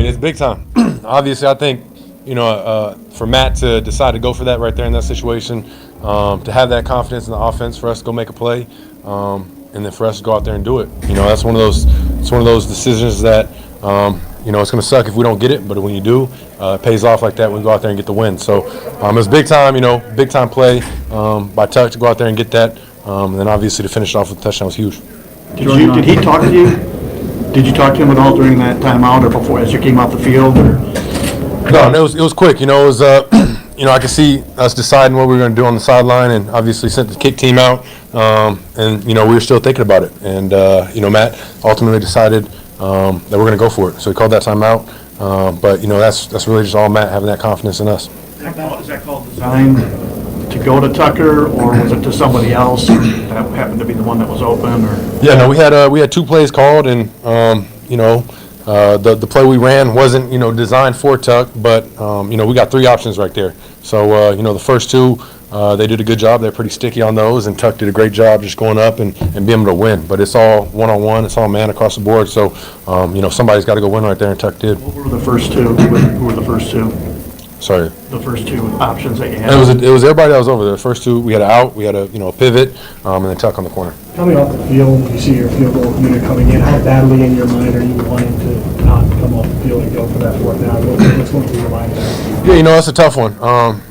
it's big time. Obviously, I think, for Matt to decide to go for that right there in that situation, to have that confidence in the offense for us to go make a play, and then for us to go out there and do it. That's one of those decisions that, it's going to suck if we don't get it, but when you do, it pays off like that when we go out there and get the win. So it's big time, big time play by Tuck to go out there and get that, and then obviously to finish it off with a touchdown was huge. Did he talk to you? Did you talk to him at all during that timeout or before as you came off the field? Or? No, it was quick. It was I could see us deciding what we were going to do on the sideline, and obviously sent the kick team out, and we were still thinking about it. And Matt ultimately decided that we're going to go for it. So he called that timeout. But that's really just all Matt having that confidence in us. Is that call designed to go to Tucker, or was it to somebody else that happened to be the one that was open? Or yeah, no, we had 2 plays called, and the play we ran wasn't designed for Tuck, but we got 3 options right there. So the first 2. They did a good job. They're pretty sticky on those, and Tuck did a great job just going up and being able to win. But it's all one-on-one. It's all man across the board. So, somebody's got to go win right there, and Tuck did. What were the first 2? Who were the first 2? Sorry. The first 2 options that you had. It was everybody that was over there. The first 2, we had an out, we had a pivot, and then Tuck on the corner. Coming off the field, you see your field goal unit coming in. How badly in your mind are you wanting to not come off the field and go for that 4th down? What's going to be your mind there? Yeah, it's a tough one.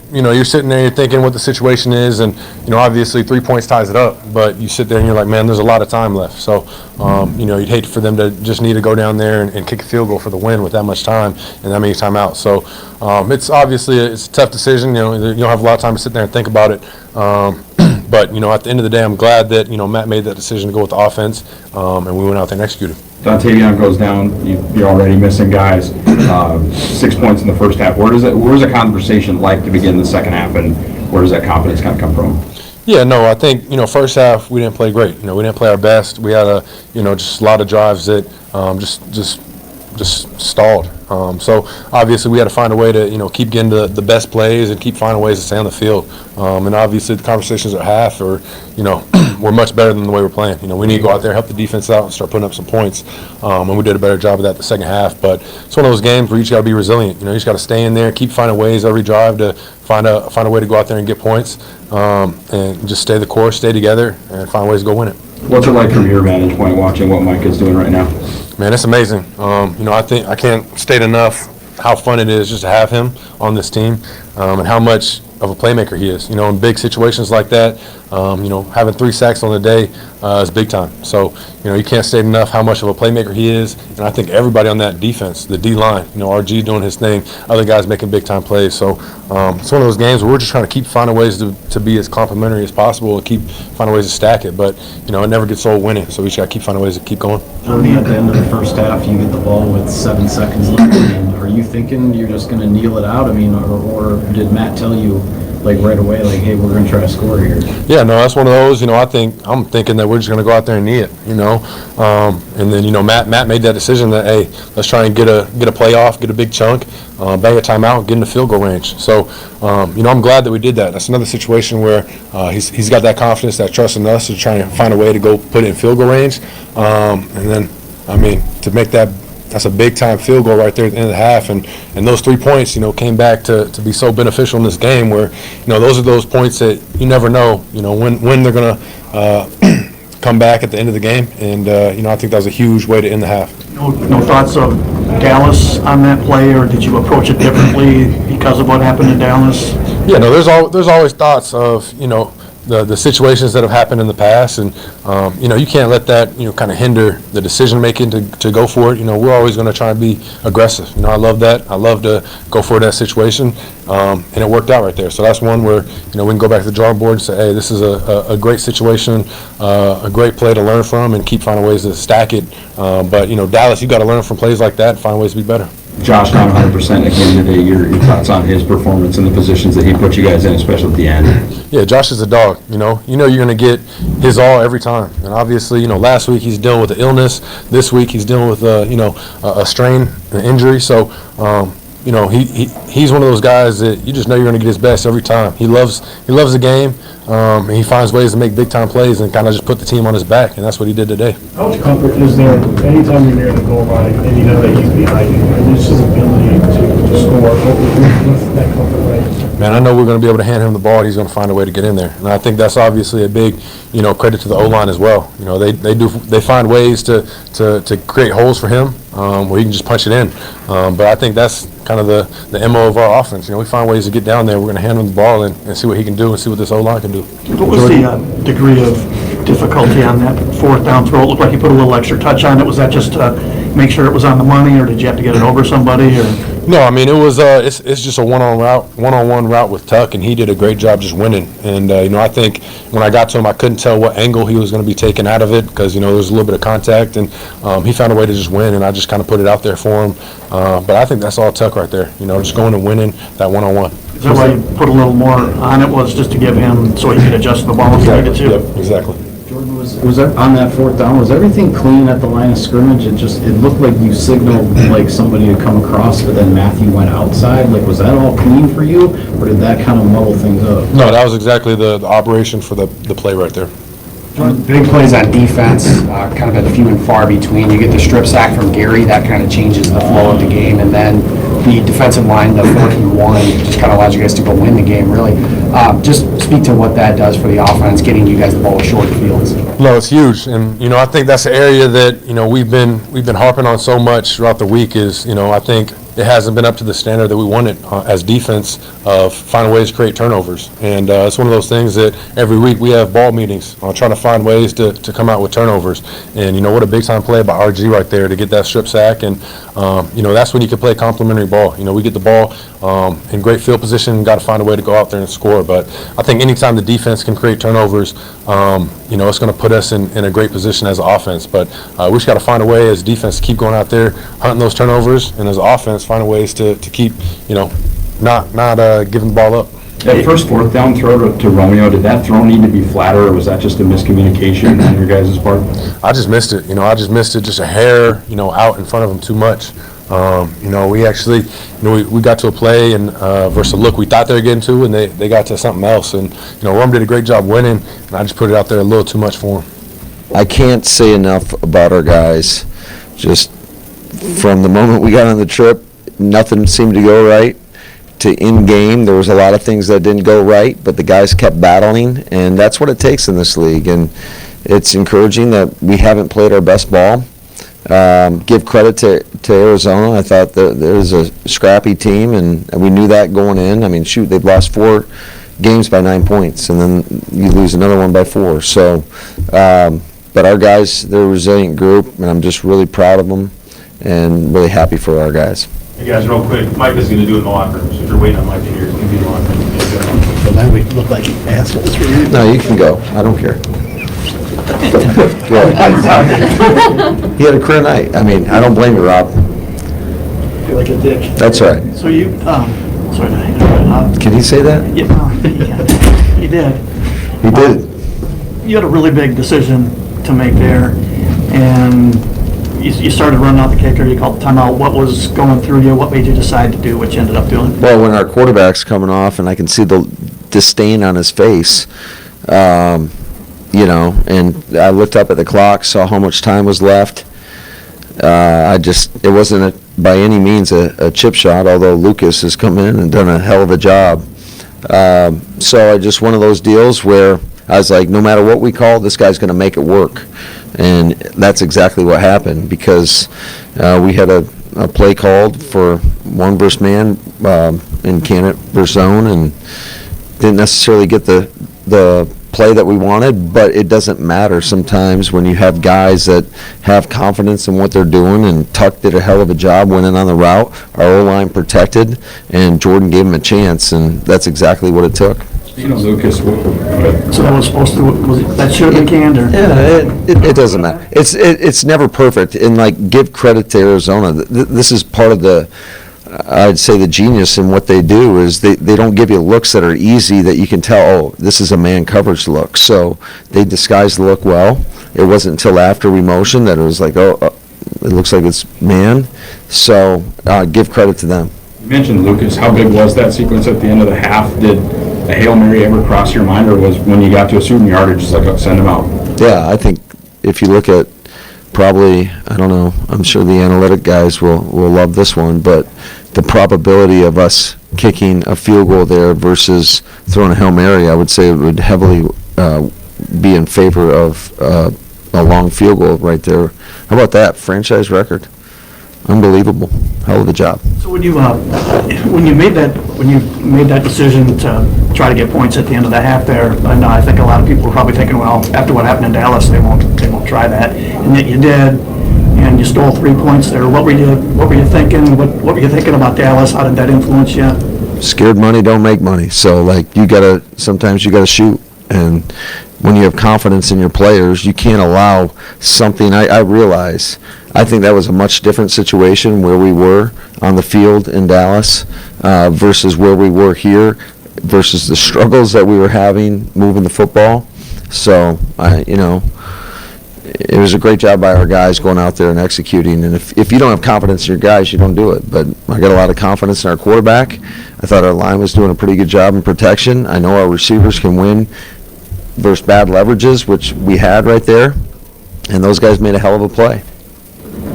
You're sitting there, you're thinking what the situation is, and, obviously 3 points ties it up, but you sit there and you're like, man, there's a lot of time left. So, you'd hate for them to just need to go down there and kick a field goal for the win with that much time and that many timeouts. So, it's obviously a tough decision. You don't have a lot of time to sit there and think about it. But, at the end of the day, I'm glad that, Matt made that decision to go with the offense, and we went out there and executed. Dontavion goes down. You're already missing guys. 6 points in the first half. Where's the conversation like to begin the second half, and where does that confidence kind of come from? Yeah, no, I think first half we didn't play great. We didn't play our best. We had just a lot of drives that just stalled. So obviously we had to find a way to keep getting the best plays and keep finding ways to stay on the field. And obviously the conversations at half are we're much better than the way we're playing. We need to go out there, help the defense out, and start putting up some points. And we did a better job of that the second half. But it's one of those games where you just got to be resilient. You just got to stay in there, keep finding ways every drive to find a way to go out there and get points, and just stay the course, stay together, and find ways to go win it. What's it like from your vantage point watching what Mike is doing right now? Man, it's amazing. I think I can't state enough how fun it is just to have him on this team, and how much of a playmaker he is. In big situations like that, having 3 sacks on the day is big time. So, you can't state enough how much of a playmaker he is. And I think everybody on that defense, the D-line, RG doing his thing, other guys making big-time plays. So it's one of those games where we're just trying to keep finding ways to be as complimentary as possible and keep finding ways to stack it. But, it never gets old winning, so we just got to keep finding ways to keep going. Jordy, at the end of the first half, you get the ball with 7 seconds left. Are you thinking you're just going to kneel it out? Or did Matt tell you, right away, hey, we're going to try to score here? Yeah, no, that's one of those. I'm thinking that we're just going to go out there and knee it. And then Matt made that decision that, hey, let's try and get a play off, get a big chunk, bang a timeout, get in the field goal range. So, I'm glad that we did that. That's another situation where he's got that confidence, that trust in us to try and find a way to go put it in field goal range. And then, to make that's a big-time field goal right there at the end of the half, and those 3 points, came back to be so beneficial in this game where, those are those points that you never know, when they're going to come back at the end of the game, and, I think that was a huge way to end the half. No thoughts of Dallas on that play, or did you approach it differently because of what happened in Dallas? Yeah, no, there's always thoughts of, the situations that have happened in the past, and you can't let that kind of hinder the decision making to go for it. We're always going to try and be aggressive. I love that. I love to go for that situation, and it worked out right there. So that's one where we can go back to the drawing board and say, hey, this is a great situation, a great play to learn from, and keep finding ways to stack it. But Dallas, you got to learn from plays like that and find ways to be better. Josh not 100% again today. Your thoughts on his performance and the positions that he put you guys in, especially at the end? Yeah, Josh is a dog. You're going to get his all every time. And obviously, last week he's dealing with an illness. This week he's dealing with a strain, an injury. So, he's one of those guys that you just know you're going to get his best every time. He loves the game. And he finds ways to make big-time plays and kind of just put the team on his back, and that's what he did today. How much comfort is there anytime you're near the goal line and you know that he's behind you, and just his ability to score? What's that comfort like? Man, I know we're going to be able to hand him the ball. He's going to find a way to get in there, and I think that's obviously a big, credit to the O-line as well. They find ways to create holes for him where he can just punch it in. But I think that's kind of the MO of our offense. We find ways to get down there. We're going to hand him the ball and see what he can do and see what this O-line can do. What was the degree of difficulty on that fourth down throw? It looked like you put a little extra touch on it. Was that just to make sure it was on the money, or did you have to get it over somebody? Or? No, I mean, it was it's just a one-on-one route with Tuck, and he did a great job just winning. And I think when I got to him, I couldn't tell what angle he was going to be taken out of it because there was a little bit of contact, and he found a way to just win, and I just kind of put it out there for him. But I think that's all Tuck right there. Just going and winning that one-on-one. Is that why you put a little more on it, was just to give him so he could adjust the ball if he needed to? Yep, exactly. Jordan, was that on that fourth down, was everything clean at the line of scrimmage? It looked like you signaled like somebody to come across, but then Matthew went outside. Like, was that all clean for you, or did that kind of muddle things up? No, that was exactly the operation for the play right there. Big plays on defense, kind of a few and far between. You get the strip sack from Gary, that kind of changes the flow of the game, and then the defensive line, the 4th and 1, just kind of allows you guys to go win the game, really. Just speak to what that does for the offense, getting you guys the ball with short fields. No, it's huge, and I think that's the area that we've been harping on so much throughout the week. Is I think it hasn't been up to the standard that we wanted as defense of finding ways to create turnovers, and it's one of those things that every week we have ball meetings on trying to find ways to come out with turnovers. And what a big time play by RG right there to get that strip sack, and that's when you can play complimentary ball. We get the ball in great field position, got to find a way to go out there and score. But I think anytime the defense can create turnovers, it's going to put us in a great position as an offense. But we just got to find a way as defense to keep going out there hunting those turnovers, and as an offense finding ways to keep not giving the ball up. That first fourth down throw to Romeo, did that throw need to be flatter, or was that just a miscommunication on your guys' part? I just missed it. I just missed it just a hair, out in front of him too much. We actually, we got to a play and versus a look we thought they were getting to, and they got to something else. And, Rum did a great job winning, and I just put it out there a little too much for him. I can't say enough about our guys. Just from the moment we got on the trip, nothing seemed to go right. To in-game, there was a lot of things that didn't go right, but the guys kept battling, and that's what it takes in this league. And it's encouraging that we haven't played our best ball. Give credit to Arizona. I thought that there was a scrappy team, and we knew that going in. I mean, shoot, they've lost 4 games by 9 points, and then you lose another one by 4. So, but our guys, they're a resilient group, and I'm just really proud of them and really happy for our guys. Hey guys, real quick, Mike is going to do it in the locker room, so if you're waiting on Mike to hear, it's going to be in the locker room. So now we look like assholes for you. No, you can go. I don't care. Go ahead. He had a career night. I mean, I don't blame you, Rob. Feel like a dick. That's right. So you, sorry, Can he say that? yeah, you did. He did. You had a really big decision to make there, and you started running out the kicker, you called the timeout. What was going through you? What made you decide to do what you ended up doing? Well, when our quarterback's coming off and I can see the disdain on his face, and I looked up at the clock, saw how much time was left. It wasn't by any means a chip shot, although Lucas has come in and done a hell of a job. So I just one of those deals where I was like, no matter what we call, this guy's going to make it work. And that's exactly what happened, because we had a play called for 1 versus man in Candidate versus zone, and didn't necessarily get the play that we wanted, but it doesn't matter sometimes when you have guys that have confidence in what they're doing, and Tuck did a hell of a job winning on the route. Our O-line protected, and Jordan gave him a chance, and that's exactly what it took. Lucas, So that was supposed to, that should have been canned, or? Yeah, it doesn't matter. It's never perfect, and give credit to Arizona. This is part of I'd say the genius in what they do is they don't give you looks that are easy that you can tell, oh, this is a man coverage look. So they disguised the look well. It wasn't until after we motioned that it was like, it looks like it's man. So give credit to them. You mentioned Lucas. How big was that sequence at the end of the half? Did a Hail Mary ever cross your mind, or was when you got to a certain yardage, just like, oh, send him out? Yeah, I think if you look at probably, I don't know, I'm sure the analytic guys will love this one, but the probability of us kicking a field goal there versus throwing a Hail Mary, I would say it would heavily be in favor of a long field goal right there. How about that? Franchise record. Unbelievable. Hell of a job. So when you made that decision to try to get points at the end of the half there, and I think a lot of people were probably thinking, well, after what happened in Dallas, they won't try that, and yet you did, and you stole 3 points there. What were you thinking? What were you thinking about Dallas? How did that influence you? Scared money don't make money. So like sometimes you gotta shoot, and when you have confidence in your players, you can't allow something. I realize. I think that was a much different situation where we were on the field in Dallas versus where we were here, versus the struggles that we were having moving the football. So it was a great job by our guys going out there and executing. And if you don't have confidence in your guys, you don't do it. But I got a lot of confidence in our quarterback. I thought our line was doing a pretty good job in protection. I know our receivers can win versus bad leverages, which we had right there. And those guys made a hell of a play.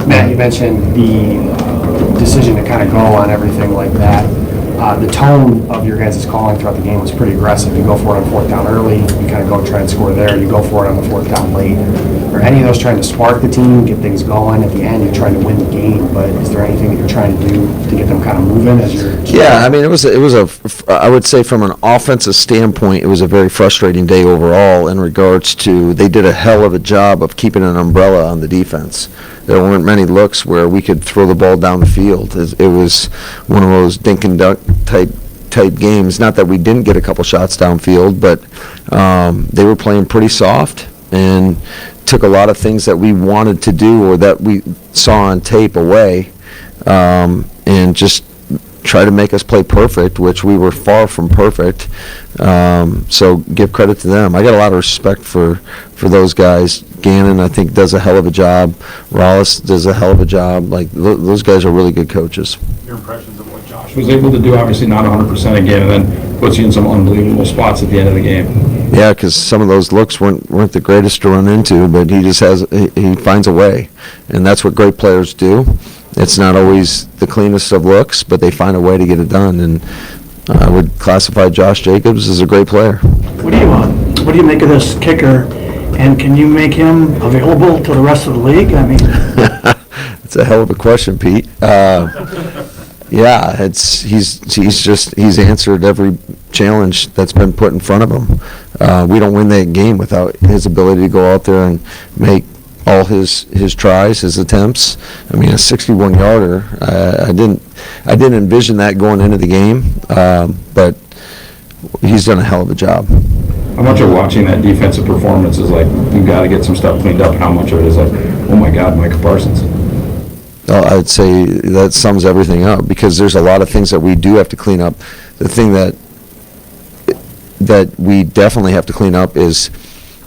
Matt, you mentioned the decision to kind of go on everything like that. The tone of your guys' calling throughout the game was pretty aggressive. You go for it on 4th down early, you kind of go and try and score there. You go for it on the 4th down late. Are any of those trying to spark the team, get things going? At the end, you're trying to win the game, but is there anything that you're trying to do to get them kind of moving as you're... Yeah, I mean, I would say from an offensive standpoint, it was a very frustrating day overall in regards to they did a hell of a job of keeping an umbrella on the defense. There weren't many looks where we could throw the ball down the field. It was one of those dink and dunk type games. Not that we didn't get a couple shots downfield, but they were playing pretty soft and took a lot of things that we wanted to do or that we saw on tape away and just try to make us play perfect, which we were far from perfect. So give credit to them. I got a lot of respect for those guys. Gannon, I think, does a hell of a job. Rollis does a hell of a job. Like, those guys are really good coaches. Your impressions of what Josh Was able to do, obviously not 100% again, and then puts you in some unbelievable spots at the end of the game. Yeah, because some of those looks weren't the greatest to run into, but he finds a way, and that's what great players do. It's not always the cleanest of looks, but they find a way to get it done, and I would classify Josh Jacobs as a great player. What do you make of this kicker, and can you make him available to the rest of the league? I mean, It's a hell of a question, Pete. Yeah, he's answered every challenge that's been put in front of him. We don't win that game without his ability to go out there and make all his tries, his attempts. I mean, a 61-yarder. I didn't envision that going into the game, but he's done a hell of a job. How much of watching that defensive performance is like, you got to get some stuff cleaned up, and how much of it is like, oh my God, Micah Parsons? I'd say that sums everything up, because there's a lot of things that we do have to clean up. The thing that we definitely have to clean up is,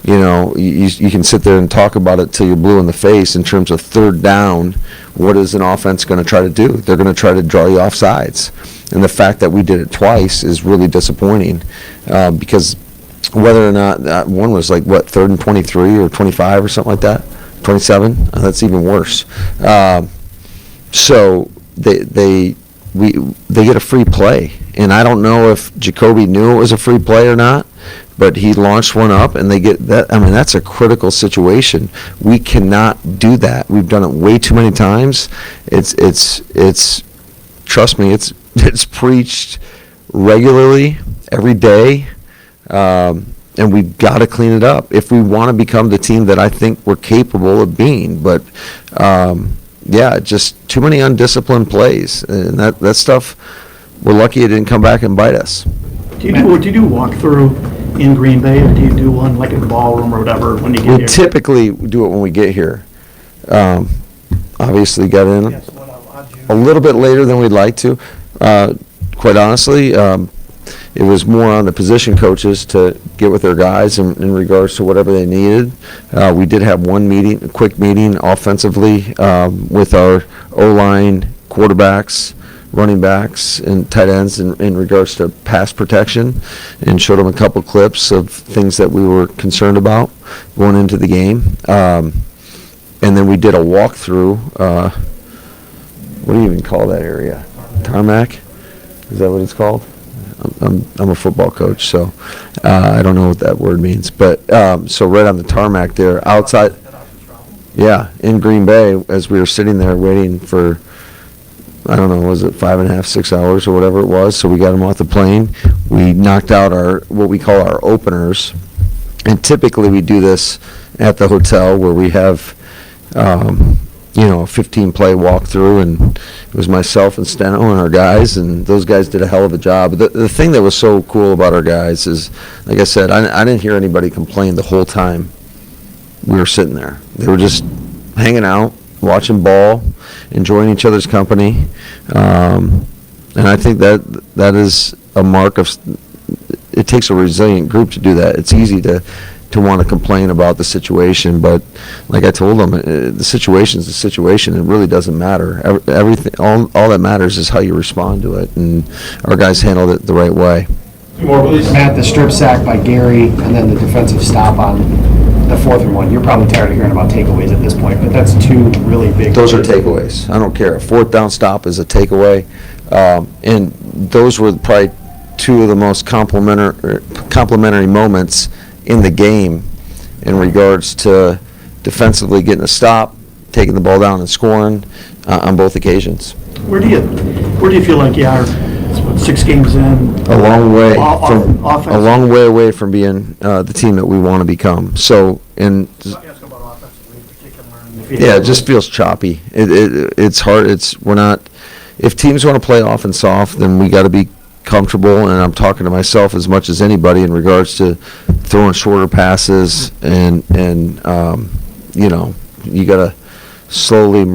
you can sit there and talk about it till you're blue in the face in terms of 3rd down. What is an offense going to try to do? They're going to try to draw you off sides. And the fact that we did it twice is really disappointing, because whether or not one was like, 3rd and 23 or 25 or something like that, 27, that's even worse. So they get a free play, and I don't know if Jacoby knew it was a free play or not, but he launched one up, and they get that. I mean, that's a critical situation. We cannot do that. We've done it way too many times. It's trust me, it's preached regularly every day, and we've got to clean it up if we want to become the team that I think we're capable of being. But yeah, just too many undisciplined plays, and that stuff. We're lucky it didn't come back and bite us. do you do walkthrough in Green Bay, or do you do one like in the ballroom or whatever when you get We here? typically do it when we get here. Obviously got in a little bit later than we'd like to. Quite honestly, it was more on the position coaches to get with their guys in regards to whatever they needed. We did have one meeting, a quick meeting offensively with our O-line, quarterbacks, running backs and tight ends in regards to pass protection, and showed them a couple clips of things that we were concerned about going into the game. And then we did a walkthrough. What do you even call that area? Tarmac? Is that what it's called? I'm a football coach, so I don't know what that word means. But so right on the tarmac there, outside, yeah, in Green Bay, as we were sitting there waiting for, I don't know, was it 5.5, 6 hours or whatever it was? So we got them off the plane. We knocked out our what we call our openers, and typically we do this at the hotel where we have, a 15-play walkthrough, and it was myself and Steno and our guys, and those guys did a hell of a job. The thing that was so cool about our guys is, like I said, I didn't hear anybody complain the whole time we were sitting there. They were just hanging out, watching ball, enjoying each other's company, and I think that is a mark of. It takes a resilient group to do that. It's easy to want to complain about the situation, but like I told them, the situation's the situation. It really doesn't matter. Everything, all that matters is how you respond to it, and our guys handled it the right way. Matt, the strip sack by Gary and then the defensive stop on the 4th and 1. You're probably tired of hearing about takeaways at this point, but that's two really big. Those are takeaways. I don't care. A 4th down stop is a takeaway, and those were probably two of the most complimentary moments in the game in regards to defensively getting a stop, taking the ball down and scoring on both occasions. Where do you feel like you are? It's what, 6 games in? A long way Offense. a long way away from being the team that we want to become. So, Let me ask about offensively in particular. yeah, it just feels choppy. It's hard. We're not. If teams want to play off and soft, then we got to be comfortable, and I'm talking to myself as much as anybody in regards to throwing shorter passes, and you got to slowly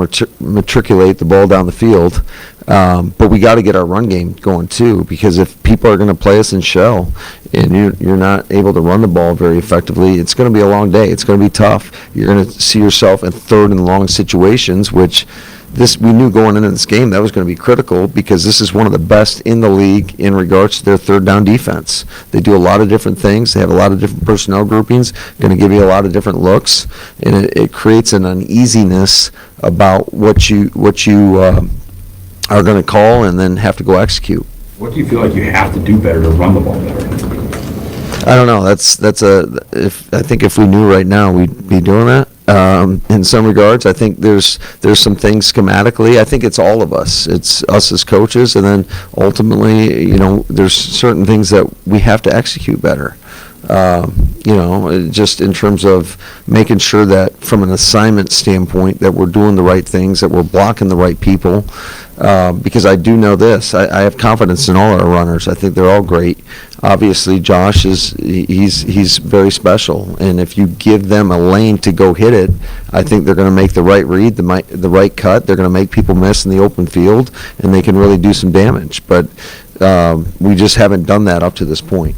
matriculate the ball down the field, but we got to get our run game going too, because if people are going to play us in shell and you're not able to run the ball very effectively, it's going to be a long day. It's going to be tough. You're going to see yourself in 3rd and long situations, which we knew going into this game that was going to be critical, because this is one of the best in the league in regards to their 3rd down defense. They do a lot of different things. They have a lot of different personnel groupings, going to give you a lot of different looks, and it creates an uneasiness about what you are going to call and then have to go execute. What do you feel like you have to do better to run the ball better? I don't know. I think if we knew right now, we'd be doing that. In some regards, I think there's some things schematically. I think it's all of us. It's us as coaches, and then ultimately, there's certain things that we have to execute better. Just in terms of making sure that from an assignment standpoint that we're doing the right things, that we're blocking the right people. Because I do know this. I have confidence in all our runners. I think they're all great. Obviously, Josh he's very special, and if you give them a lane to go hit it, I think they're going to make the right read, the right cut. They're going to make people miss in the open field, and they can really do some damage. But we just haven't done that up to this point.